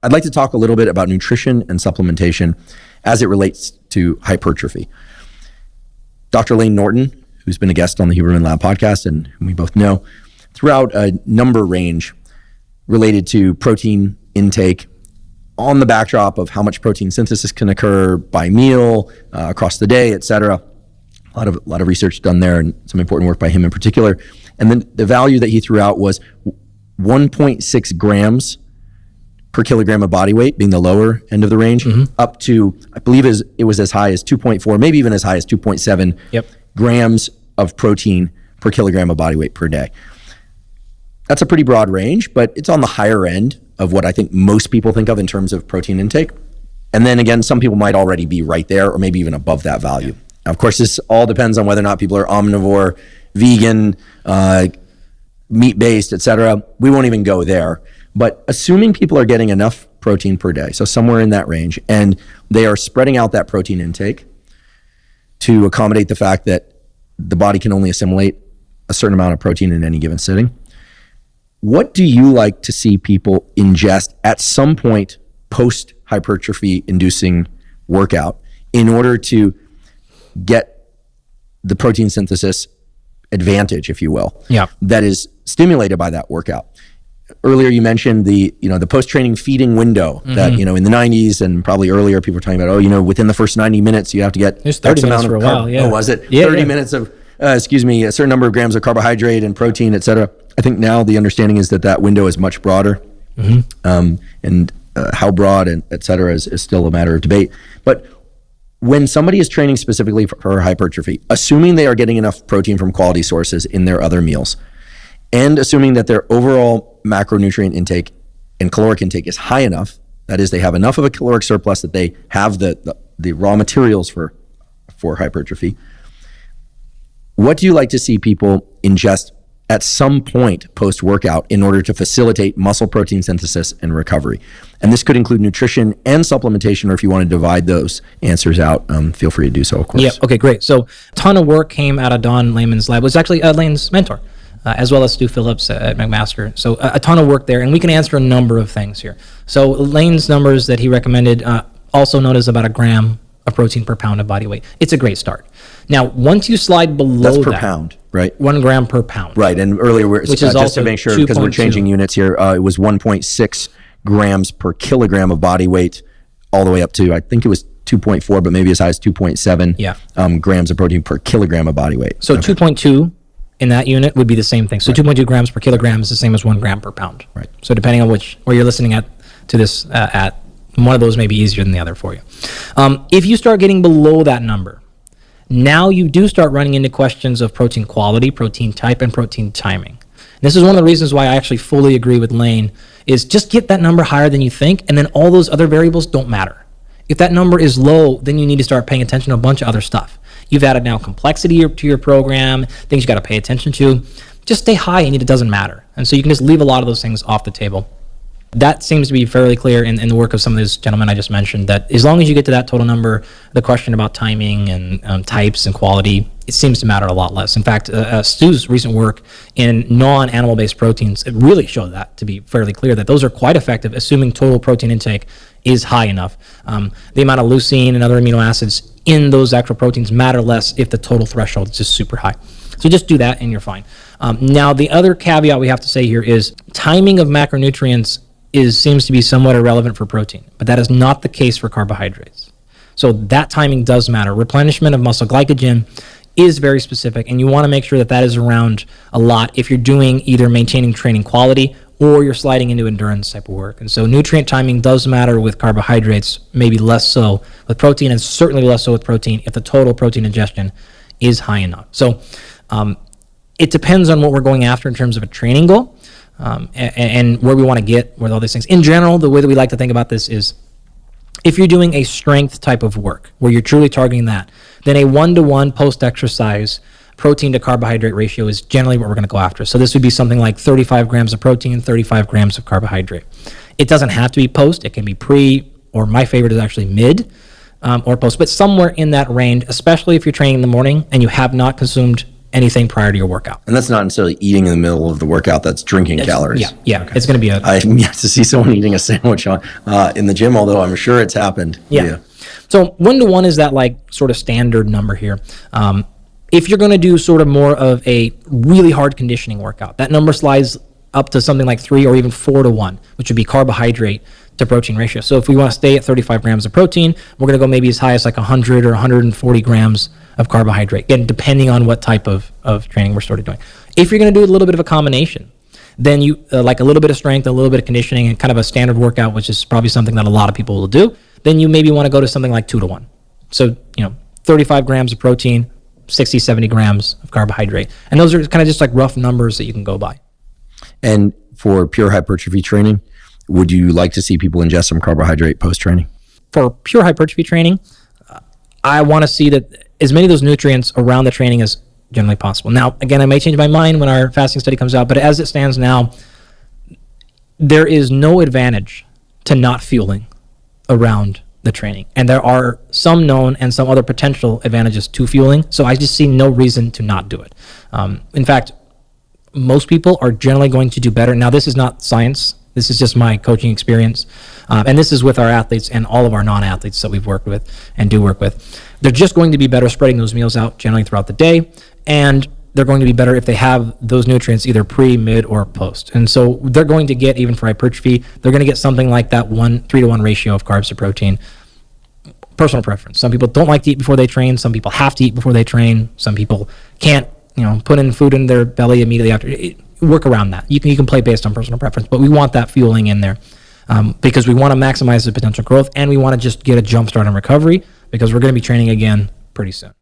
I'd like to talk a little bit about nutrition and supplementation as it relates to hypertrophy. Dr. Layne Norton, who's been a guest on the Huberman Lab podcast and whom we both know, threw out a number range related to protein intake on the backdrop of how much protein synthesis can occur by meal, across the day, et cetera. A lot of research done there and some important work by him in particular. And then the value that he threw out was 1.6 grams per kilogram of body weight, being the lower end of the range, up to, I believe it was as high as 2.4, maybe even as high as 2.7 grams of protein per kilogram of body weight per day. That's a pretty broad range, but it's on the higher end of what I think most people think of in terms of protein intake. And then again, some people might already be right there or maybe even above that value. Now, of course, this all depends on whether or not people are omnivore, vegan, meat-based, et cetera. We won't even go there. But assuming people are getting enough protein per day, so somewhere in that range, and they are spreading out that protein intake to accommodate the fact that the body can only assimilate a certain amount of protein in any given sitting, what do you like to see people ingest at some point post-hypertrophy inducing workout in order to get the protein synthesis advantage, if you will, that is stimulated by that workout? Earlier you mentioned the post-training feeding window that, in the 90s and probably earlier, people were talking about, within the first 90 minutes, you have to get There's 30 minutes for a while, Oh, was it? 30 minutes of, a certain number of grams of carbohydrate and protein, et cetera. I think now the understanding is that window is much broader. And how broad and et cetera is still a matter of debate. But when somebody is training specifically for hypertrophy, assuming they are getting enough protein from quality sources in their other meals, and assuming that their overall macronutrient intake and caloric intake is high enough, that is, they have enough of a caloric surplus that they have the raw materials for hypertrophy, what do you like to see people ingest at some point post-workout in order to facilitate muscle protein synthesis and recovery? And this could include nutrition and supplementation, or if you want to divide those answers out, feel free to do so, of course. Yeah, okay, great. So a ton of work came out of Don Layman's lab. It was actually Layne's mentor, as well as Stu Phillips at McMaster. So a ton of work there, and we can answer a number of things here. So Layne's numbers that he recommended, also known as about a gram of protein per pound of body weight. It's a great start. Now, once you slide below that's per pound, right? 1 gram per pound. Right, and earlier, which is just to make sure, because we're changing units here, it was 1.6 grams per kilogram of body weight, all the way up to, I think it was 2.4, but maybe as high as 2.7 grams of protein per kilogram of body weight. So 2.2 in that unit would be the same thing. So 2.2 grams per kilogram is the same as 1 gram per pound. Right. So depending on where you're listening to this at, one of those may be easier than the other for you. If you start getting below that number, now you do start running into questions of protein quality, protein type, and protein timing. And this is one of the reasons why I actually fully agree with Layne, is just get that number higher than you think, and then all those other variables don't matter. If that number is low, then you need to start paying attention to a bunch of other stuff. You've added now complexity to your program, things you got to pay attention to. Just stay high and it doesn't matter. And so you can just leave a lot of those things off the table. That seems to be fairly clear in the work of some of those gentlemen I just mentioned, that as long as you get to that total number, the question about timing and types and quality, it seems to matter a lot less. In fact, Stu's recent work in non-animal-based proteins, it really showed that to be fairly clear, that those are quite effective, assuming total protein intake is high enough. The amount of leucine and other amino acids in those actual proteins matter less if the total threshold is just super high. So just do that and you're fine. Now, the other caveat we have to say here is timing of macronutrients seems to be somewhat irrelevant for protein, but that is not the case for carbohydrates. So that timing does matter. Replenishment of muscle glycogen is very specific, and you want to make sure that is around a lot if you're doing either maintaining training quality or you're sliding into endurance type of work. And so nutrient timing does matter with carbohydrates, maybe less so with protein, and certainly less so with protein if the total protein ingestion is high enough. So it depends on what we're going after in terms of a training goal. And where we want to get with all these things. In general, the way that we like to think about this is if you're doing a strength type of work where you're truly targeting that, then a 1-to-1 post-exercise protein to carbohydrate ratio is generally what we're going to go after. So this would be something like 35 grams of protein, 35 grams of carbohydrate. It doesn't have to be post. It can be pre, or my favorite is actually mid or post, but somewhere in that range, especially if you're training in the morning and you have not consumed anything prior to your workout. And that's not necessarily eating in the middle of the workout. That's drinking calories. Yeah. Okay. It's going to be I've yet to see someone eating a sandwich in the gym, although I'm sure it's happened. Yeah. So 1 to 1 is that like sort of standard number here. If you're going to do sort of more of a really hard conditioning workout, that number slides up to something like 3 or even 4 to 1, which would be carbohydrate to protein ratio. So if we want to stay at 35 grams of protein, we're going to go maybe as high as like 100 or 140 grams of carbohydrate, again, depending on what type of training we're sort of doing. If you're going to do a little bit of a combination, then you like a little bit of strength, a little bit of conditioning, and kind of a standard workout, which is probably something that a lot of people will do, then you maybe want to go to something like 2 to 1. So, 35 grams of protein, 60, 70 grams of carbohydrate. And those are kind of just like rough numbers that you can go by. And for pure hypertrophy training, would you like to see people ingest some carbohydrate post-training? For pure hypertrophy training, I want to see that as many of those nutrients around the training as generally possible. Now, again, I may change my mind when our fasting study comes out, but as it stands now, there is no advantage to not fueling around the training. And there are some known and some other potential advantages to fueling, so I just see no reason to not do it. In fact, most people are generally going to do better. Now, this is not science. This is just my coaching experience. And this is with our athletes and all of our non-athletes that we've worked with and do work with. They're just going to be better spreading those meals out generally throughout the day. And they're going to be better if they have those nutrients either pre, mid, or post. And so they're going to get, even for hypertrophy, they're going to get something like that 3 to 1 ratio of carbs to protein. Personal preference. Some people don't like to eat before they train. Some people have to eat before they train. Some people can't, put in food in their belly immediately after. Work around that. You can play based on personal preference, but we want that fueling in there because we want to maximize the potential growth, and we want to just get a jump start on recovery because we're going to be training again pretty soon.